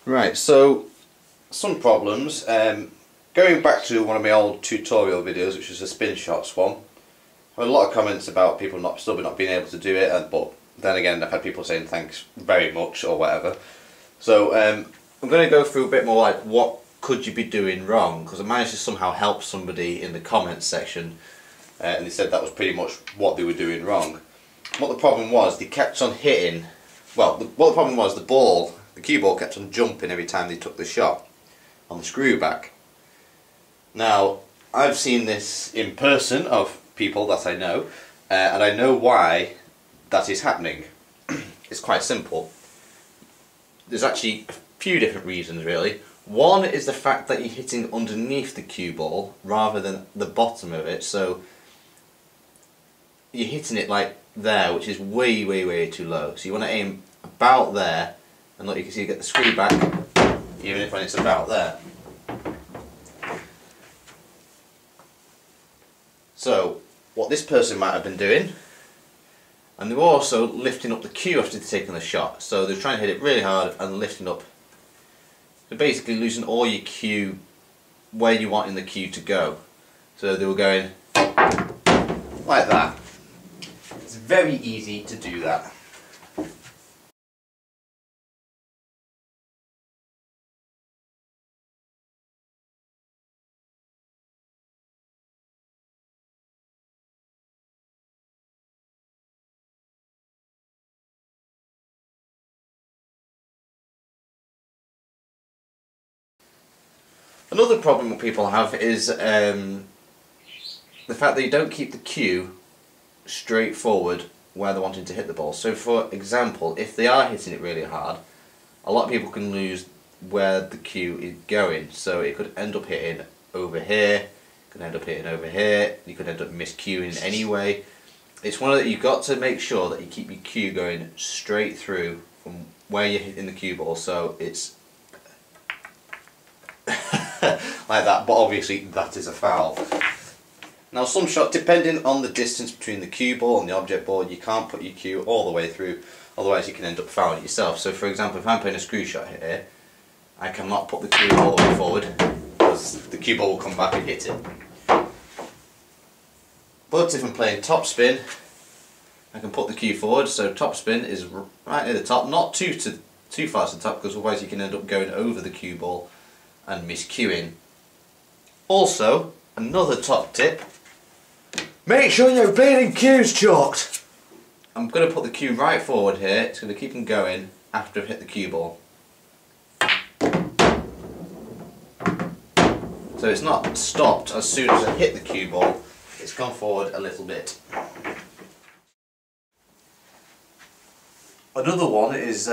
Right, so some problems. Going back to one of my old tutorial videos, which was a spin shots one, I had a lot of comments about people still not being able to do it, but then again I've had people saying thanks very much or whatever. So I'm going to go through a bit more like what could you be doing wrong, because I managed to somehow help somebody in the comments section and they said that was pretty much what they were doing wrong. What the problem was, they kept on hitting, well, what the problem was, the cue ball kept on jumping every time they took the shot on the screw back. Now, I've seen this in person of people that I know, and I know why that is happening. It's quite simple. There's actually a few different reasons really. One is the fact that you're hitting underneath the cue ball rather than the bottom of it, so you're hitting it like there, which is way too low. So you want to aim about there, and look, you can see you get the screw back even if when it's about there. So what this person might have been doing, and they were also lifting up the cue after they'd taken the shot, so they're trying to hit it really hard and lifting up. So basically losing all your cue where you want in the cue to go. So they were going like that. It's very easy to do that. Another problem that people have is the fact that you don't keep the cue straight forward where they're wanting to hit the ball. So for example, if they are hitting it really hard, a lot of people can lose where the cue is going. So it could end up hitting over here, it could end up hitting over here, you could end up miscuing anyway. It's one of that you've got to make sure that you keep your cue going straight through from where you're hitting the cue ball, so it's like that, but obviously that is a foul. Now some shot, depending on the distance between the cue ball and the object ball, you can't put your cue all the way through, otherwise you can end up fouling it yourself. So for example, if I'm playing a screw shot here, I cannot put the cue all the way forward because the cue ball will come back and hit it. But if I'm playing top spin, I can put the cue forward, so top spin is right near the top, not too far to the top, because otherwise you can end up going over the cue ball and miscuing. Also, another top tip, make sure your bleeding cue's chalked. I'm going to put the cue right forward here, it's going to keep them going after I've hit the cue ball. So it's not stopped as soon as I hit the cue ball, it's gone forward a little bit. Another one is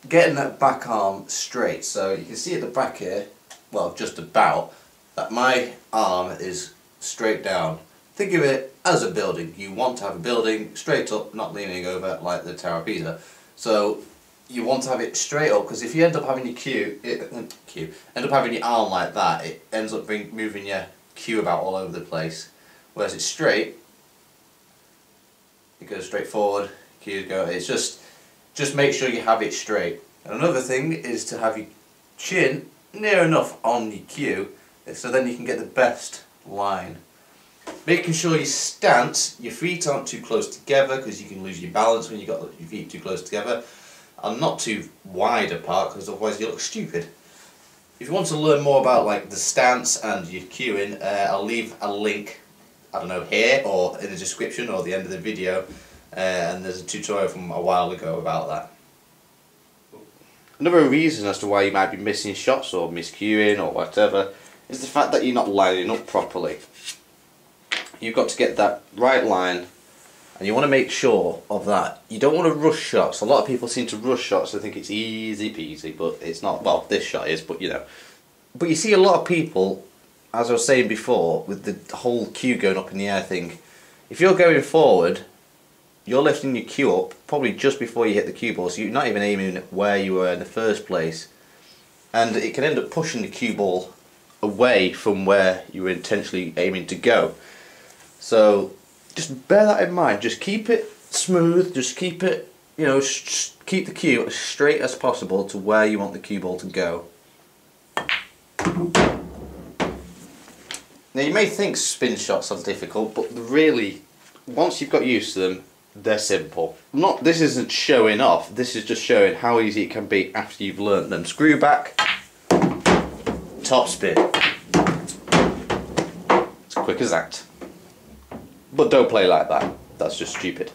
getting that back arm straight. So you can see at the back here, well just about, that my arm is straight down. Think of it as a building. You want to have a building straight up, not leaning over like the Tower of Pisa. So you want to have it straight up, because if you end up having your end up having your arm like that, it ends up moving your cue about all over the place. Whereas it's straight, it goes straight forward, cues go, it's just make sure you have it straight. And another thing is to have your chin near enough on your cue, so then you can get the best line. Making sure your stance, your feet aren't too close together, because you can lose your balance when you've got your feet too close together, and not too wide apart, because otherwise you look stupid. If you want to learn more about like the stance and your cueing, I'll leave a link, I don't know, here or in the description or the end of the video, and there's a tutorial from a while ago about that. Another reason as to why you might be missing shots or miscuing or whatever is the fact that you're not lining up properly. You've got to get that right line, and you want to make sure of that. You don't want to rush shots. A lot of people seem to rush shots and think it's easy peasy, but it's not. Well, this shot is, but you know. But you see a lot of people, as I was saying before, with the whole cue going up in the air thing, if you're going forward, you're lifting your cue up probably just before you hit the cue ball, so you're not even aiming where you were in the first place, and it can end up pushing the cue ball away from where you were intentionally aiming to go. So just bear that in mind, just keep it smooth, just keep it you know, keep the cue as straight as possible to where you want the cue ball to go. Now you may think spin shots are difficult, but really, once you've got used to them, they're simple. This isn't showing off, this is just showing how easy it can be after you've learnt them. Screw back, top spin. It's quick as that. But don't play like that, that's just stupid.